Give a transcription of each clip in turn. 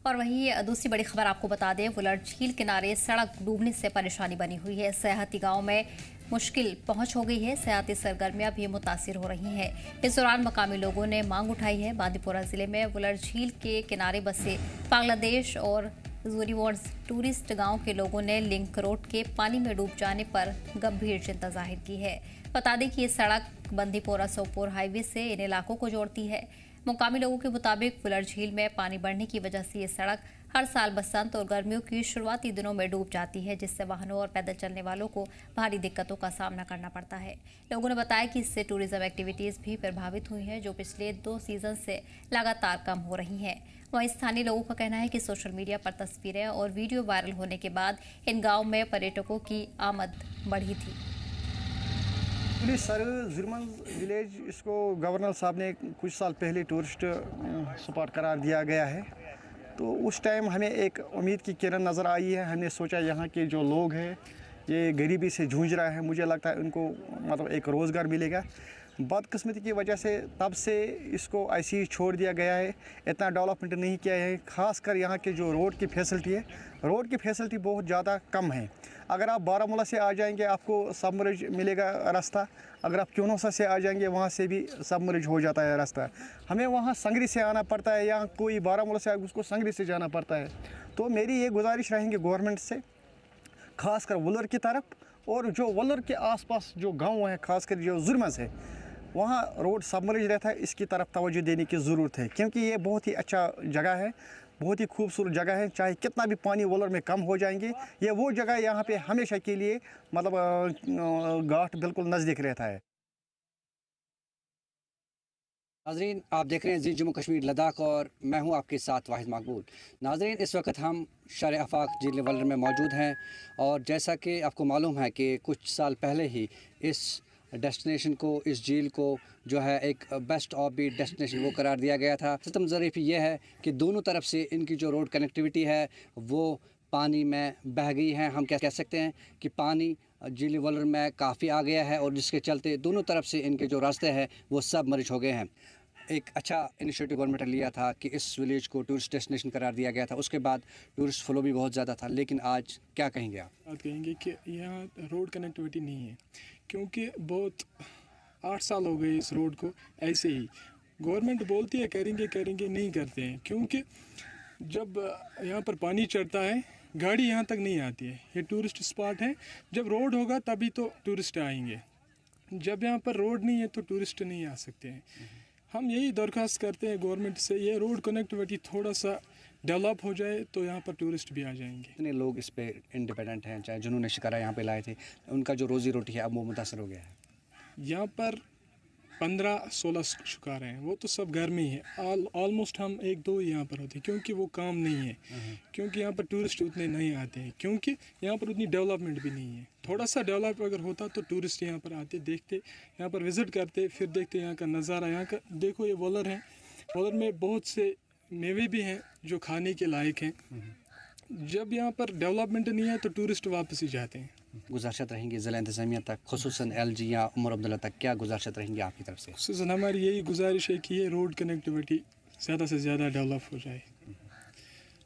और वहीं दूसरी बड़ी खबर आपको बता दें, वुलर झील किनारे सड़क डूबने से परेशानी बनी हुई है। सयाहती गांव में मुश्किल पहुंच हो गई है। सयाहती सरगर्मियां भी मुतासिर हो रही हैं। इस दौरान मकामी लोगों ने मांग उठाई है। बांदीपोरा जिले में वुलर झील के किनारे बसे बांग्लादेश और जूरीवॉर्ड्स टूरिस्ट गांव के लोगों ने लिंक रोड के पानी में डूब जाने पर गंभीर चिंता जाहिर की है। बता दें कि ये सड़क बंदीपोरा सोपोर हाईवे से इन इलाकों को जोड़ती है। मुकामी लोगों के मुताबिक वुलर झील में पानी बढ़ने की वजह से ये सड़क हर साल बसंत और गर्मियों की शुरुआती दिनों में डूब जाती है, जिससे वाहनों और पैदल चलने वालों को भारी दिक्कतों का सामना करना पड़ता है। लोगों ने बताया कि इससे टूरिज्म एक्टिविटीज भी प्रभावित हुई हैं, जो पिछले 2 सीजन से लगातार कम हो रही हैं। वहीं स्थानीय लोगों का कहना है कि सोशल मीडिया पर तस्वीरें और वीडियो वायरल होने के बाद इन गाँव में पर्यटकों की आमद बढ़ी थी। सर जुर्मन विलेज इसको गवर्नर साहब ने कुछ साल पहले टूरिस्ट स्पॉट करार दिया गया है, तो उस टाइम हमें एक उम्मीद की किरण नज़र आई है। हमने सोचा यहाँ के जो लोग हैं ये गरीबी से जूझ रहा है, मुझे लगता है उनको मतलब एक रोज़गार मिलेगा। बदकिस्मती की वजह से तब से इसको ऐसे ही छोड़ दिया गया है, इतना डेवलपमेंट नहीं किया है। ख़ासकर यहाँ के जो रोड की फैसिलिटी है, रोड की फैसिलिटी बहुत ज़्यादा कम है। अगर आप बारामूला से आ जाएंगे आपको सबमर्ज मिलेगा रास्ता, अगर आप क्योनोसा से आ जाएंगे वहाँ से भी सबमर्ज हो जाता है रास्ता। हमें वहाँ संगरी से आना पड़ता है, या कोई बारामूला से उसको संगरी से जाना पड़ता है। तो मेरी ये गुजारिश रहेंगी गवर्नमेंट से, ख़ासकर वुलर की तरफ, और जो वुलर के आसपास जो गांव है, ख़ासकर जो जुर्मस है, वहाँ रोड सबमर्ज रहता है, इसकी तरफ तवज्जो देने की ज़रूरत है, क्योंकि ये बहुत ही अच्छा जगह है, बहुत ही खूबसूरत जगह है। चाहे कितना भी पानी वुलर में कम हो जाएंगे, ये वो जगह यहाँ पे हमेशा के लिए मतलब घाट बिल्कुल नज़दीक रहता है। नाज़रीन, आप देख रहे हैं जी जम्मू कश्मीर लद्दाख और मैं हूं आपके साथ वाहिद मकबूल। नाज़रीन, इस वक्त हम शर आफाक झील वलर में मौजूद हैं और जैसा कि आपको मालूम है कि कुछ साल पहले ही इस डेस्टिनेशन को, इस झील को जो है एक बेस्ट ऑफ बीट डेस्टिनेशन वो करार दिया गया था। सिस्टम ज़रीफ़ी ये है कि दोनों तरफ से इनकी जो रोड कनेक्टिविटी है वो पानी में बह गई है। हम क्या कह सकते हैं कि पानी झील वलर में काफ़ी आ गया है और जिसके चलते दोनों तरफ से इनके जो रास्ते हैं वो सब मर्ज हो गए हैं। एक अच्छा इनिशिएटिव गवर्नमेंट ने लिया था कि इस विलेज को टूरिस्ट डेस्टिनेशन करार दिया गया था, उसके बाद टूरिस्ट फ्लो भी बहुत ज़्यादा था, लेकिन आज क्या कहेंगे आप? बात कहेंगे कि यहाँ रोड कनेक्टिविटी नहीं है, क्योंकि बहुत 8 साल हो गए इस रोड को ऐसे ही। गवर्नमेंट बोलती है करेंगे नहीं करते हैं, क्योंकि जब यहाँ पर पानी चढ़ता है गाड़ी यहाँ तक नहीं आती है। ये टूरिस्ट स्पॉट है, जब रोड होगा तभी तो टूरिस्ट आएंगे। जब यहाँ पर रोड नहीं है तो टूरिस्ट नहीं आ सकते हैं। हम यही दरख्वास्त करते हैं गवर्नमेंट से, ये रोड कनेक्टिविटी थोड़ा सा डेवलप हो जाए तो यहाँ पर टूरिस्ट भी आ जाएंगे। इतने लोग इस पे इंडिपेंडेंट हैं, चाहे जिन्होंने शिकारा यहाँ पे लाए थे, उनका जो रोज़ी रोटी है अब वो मुतासर हो गया है। यहाँ पर 15-16 शिकार हैं, वो तो सब घर में ही है। ऑलमोस्ट हम 1-2 यहाँ पर होते हैं, क्योंकि वो काम नहीं है, क्योंकि यहाँ पर टूरिस्ट उतने नहीं आते हैं, क्योंकि यहाँ पर उतनी डेवलपमेंट भी नहीं है। थोड़ा सा डेवलप अगर होता तो टूरिस्ट यहाँ पर आते, देखते, यहाँ पर विज़िट करते, फिर देखते यहाँ का नज़ारा। यहाँ का देखो, ये वॉलर है, वॉलर में बहुत से मेवे भी हैं जो खाने के लायक हैं। जब यहाँ पर डेवलपमेंट नहीं है तो टूरिस्ट वापस ही जाते हैं। गुजारिशत रहेंगी ज़िला इंतज़ामिया तक, खुसूसन LG या उमर अब्दुल्ला तक, क्या गुजारिशत रहेंगी आपकी तरफ से? खुसूसन हमारी यही गुजारिश है कि ये रोड कनेक्टिविटी ज़्यादा से ज़्यादा डेवलप हो जाए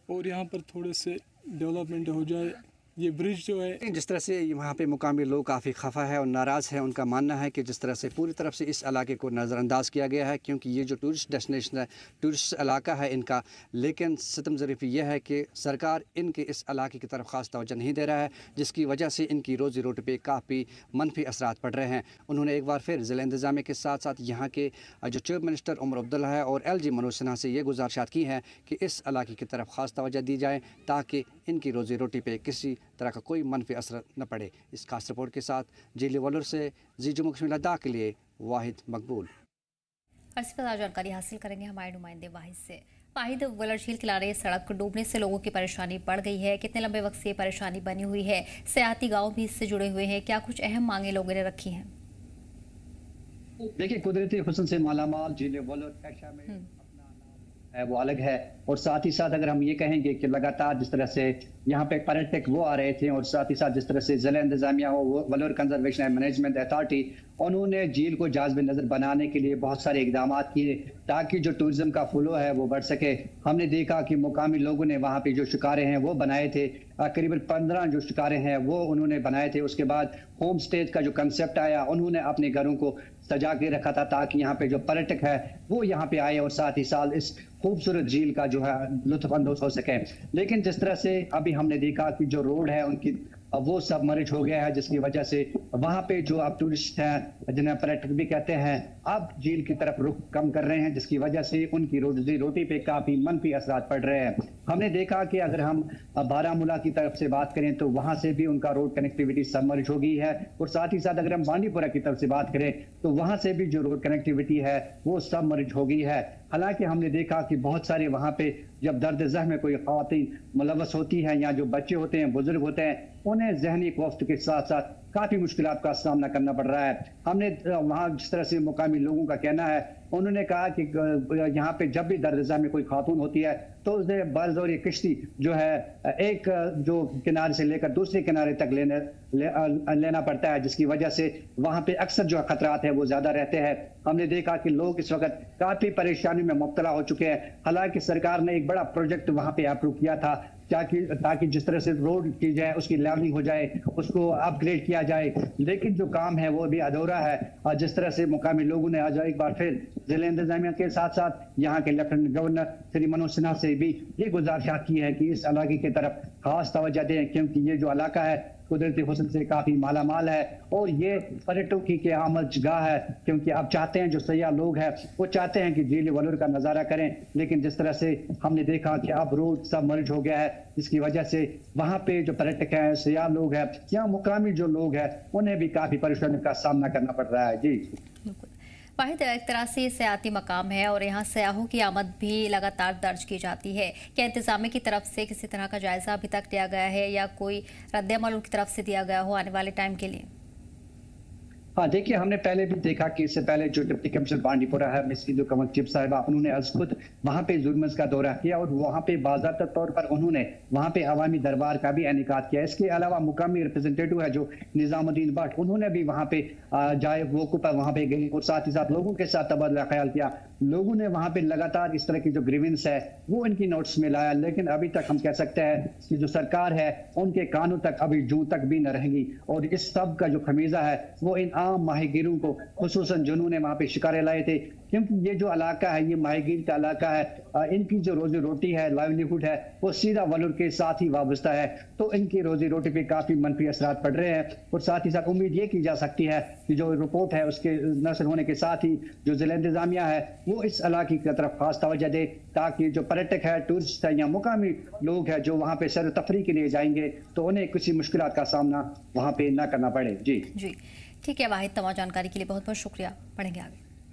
और यहाँ पर थोड़े से डेवलपमेंट हो जाए। ये ब्रिज जो है, जिस तरह से वहाँ पे मुकामी लोग काफ़ी खफा है और नाराज़ है, उनका मानना है कि जिस तरह से पूरी तरफ से इस इलाके को नज़रअंदाज किया गया है, क्योंकि ये जो टूरिस्ट डेस्टिनेशन है, टूरिस्ट इलाका है इनका, लेकिन सितम ज़रीफ़ी यह है कि सरकार इनके इस इलाके की तरफ ख़ास तवज्जो नहीं दे रहा है, जिसकी वजह से इनकी रोज़ी रोटी पे काफ़ी मनफी असरात पड़ रहे हैं। उन्होंने एक बार फिर ज़िला इंतज़ामिया के साथ साथ यहाँ के जो चीफ मिनिस्टर उमर अब्दुल्ला है और LG मनोज सिन्हा से ये गुजारिशात की हैं कि इस इलाके की तरफ ख़ास तवज्जो दी जाए, ताकि इनकी रोज़ी रोटी पे किसी तरह का कोई मनफी असर न पड़े। इस खास रिपोर्ट के साथ झील वलर से जी जम्मू कश्मीर लद्दाख के लिए वाहिद मकबूल। इस पर जानकारी हासिल करेंगे हमारे नुमाइंदे वाहिद से। वाहिद, वुलर झील किनारे सड़क डूबने से लोगों की परेशानी बढ़ गई है, कितने लंबे वक्त से ये परेशानी बनी हुई है? सयाहती गांव भी इससे जुड़े हुए हैं, क्या कुछ अहम मांगे लोगों ने रखी हैं? देखिए, कुदरती हुस्न से मालामाल झील वलर एशिया में है वो अलग है। और साथ ही साथ अगर हम ये कहेंगे कि लगातार जिस तरह से यहाँ पे पर्यटक वो आ रहे थे और साथ ही साथ जिस तरह से ज़िला इंतजामिया हो, Vlora conservation and management authority, उन्होंने झील को जाज़ब नज़र बनाने के लिए बहुत सारे इकदाम किए ताकि जो टूरिज्म का फ्लो है वो बढ़ सके। हमने देखा कि मुकामी लोगों ने वहाँ पे जो शिकारे हैं वो बनाए थे, करीबन 15 जो शिकारे हैं वो उन्होंने बनाए थे। उसके बाद होम स्टे का जो कंसेप्ट आया, उन्होंने अपने घरों को सजा के रखा था ताकि यहाँ पे जो पर्यटक है वो यहाँ पे आए और साथ ही साथ इस खूबसूरत झील का जो है लुत्फ अंदोज हो सके। लेकिन जिस तरह से अभी हमने देखा कि जो रोड है उनकी वो सबमर्ज हो गया है, जिसकी वजह से वहाँ पे जो अब टूरिस्ट हैं जिन्हें पर्यटक भी कहते हैं अब झील की तरफ रुख कम कर रहे हैं, जिसकी वजह से उनकी रोजी रोटी पे काफी मनफी असरात पड़ रहे हैं। हमने देखा कि अगर हम बारामूला की तरफ से बात करें तो वहां से भी उनका रोड कनेक्टिविटी सबमर्ज हो गई है और साथ ही साथ अगर हम बांडीपुरा की तरफ से बात करें तो वहां से भी जो रोड कनेक्टिविटी है वो सबमर्ज हो गई है। हालांकि हमने देखा कि बहुत सारे वहां पे जब दर्द ज़ख्म में कोई ख़वातीन मुलव्वस होती हैं या जो बच्चे होते हैं, बुजुर्ग होते हैं, उन्हें जहनी खौफ के साथ साथ काफ़ी मुश्किलात का सामना करना पड़ रहा है। हमने वहाँ जिस तरह से मुकामी लोगों का कहना है, उन्होंने कहा कि यहाँ पे जब भी दर्द ज़ख्म में कोई खातून होती है तो उसे बज़ौर किश्ती जो है एक जो किनारे से लेकर दूसरे किनारे तक लेना पड़ता है, जिसकी वजह से वहाँ पे अक्सर जो खतरात है वो ज़्यादा रहते हैं। हमने देखा कि लोग इस वक्त काफ़ी परेशानी में मुब्तला हो चुके हैं। हालांकि सरकार ने एक बड़ा प्रोजेक्ट वहाँ पे अप्रूव किया था ताकि जिस तरह से रोड की जाए, उसकी लेवलिंग हो जाए, उसको अपग्रेड किया जाए, लेकिन जो काम है वो भी अधूरा है। और जिस तरह से मुकामी लोगों ने आज एक बार फिर जिला इंतजामिया के साथ साथ यहाँ के लेफ्टिनेंट गवर्नर श्री मनोज सिन्हा से भी ये गुजारिश की है कि इस इलाके की तरफ खास तवज्जो दें, क्योंकि ये जो इलाका है कुदरती हुस्न से काफी मालामाल है और ये पर्यटकों की आमद गाह है, क्योंकि अब चाहते हैं जो सयाह लोग हैं वो चाहते हैं कि झील वलूर का नजारा करें। लेकिन जिस तरह से हमने देखा कि अब रोड सब मर्ज हो गया है, जिसकी वजह से वहाँ पे जो पर्यटक हैं, सयाह लोग हैं या मुकामी जो लोग हैं, उन्हें भी काफी परेशानी का सामना करना पड़ रहा है। जी वाहिद, एक तरह से सयाहती मकाम है और यहाँ सयाहों की आमद भी लगातार दर्ज की जाती है। क्या इंतजामिया की तरफ से किसी तरह का जायजा अभी तक लिया गया है या कोई रद्द-ए-अमल उनकी तरफ से दिया गया हो आने वाले टाइम के लिए? हाँ, देखिए हमने पहले भी देखा कि इससे पहले जो डिप्टी कमिश्नर बांडीपुरा है मिस ईदो कमल चिप साहिबा, उन्होंने आज खुद वहाँ पे जुर्मस का दौरा किया और वहाँ पे बाज़ाब्ता तौर पर उन्होंने वहाँ पे अवामी दरबार का भी इनेकाद किया। इसके अलावा मुकामी रिप्रेजेंटेटिव है जो निजामुद्दीन भट्ट, उन्होंने भी वहाँ पे जाए वकूफ पर वहाँ पे गए और साथ ही साथ लोगों के साथ तबादला ख्याल किया। लोगों ने वहाँ पे लगातार इस तरह की जो ग्रीवेंस है वो इनकी नोट्स में लाया, लेकिन अभी तक हम कह सकते हैं कि जो सरकार है उनके कानों तक अभी जूं तक भी न रहेंगी और इस सब का जो खमीजा है वो इन आम माहीगीरों को, खुसूसन जिन्होंने वहाँ पे शिकारे लाए थे, क्योंकि ये जो इलाका है ये माहीगीर का इलाका है, इनकी जो रोजी रोटी है, लाइवलीहुड है, वो सीधा वलूर के साथ ही वाबस्ता है, तो इनकी रोजी रोटी पे काफी मनफी असरात पड़ रहे हैं। और साथ ही साथ उम्मीद ये की जा सकती है कि जो रिपोर्ट है उसके नशर होने के साथ ही जो जिला इंतजामिया है वो इस इलाके की तरफ खास तवज्जो दे, ताकि जो पर्यटक है, टूरिस्ट है या मुकामी लोग हैं जो वहाँ पे सैर तफरी के लिए जाएंगे तो उन्हें किसी मुश्किलात का सामना वहाँ पे ना करना पड़े। जी ठीक है वाहिद, तमाम जानकारी के लिए बहुत बहुत शुक्रिया। पढ़ेंगे आगे।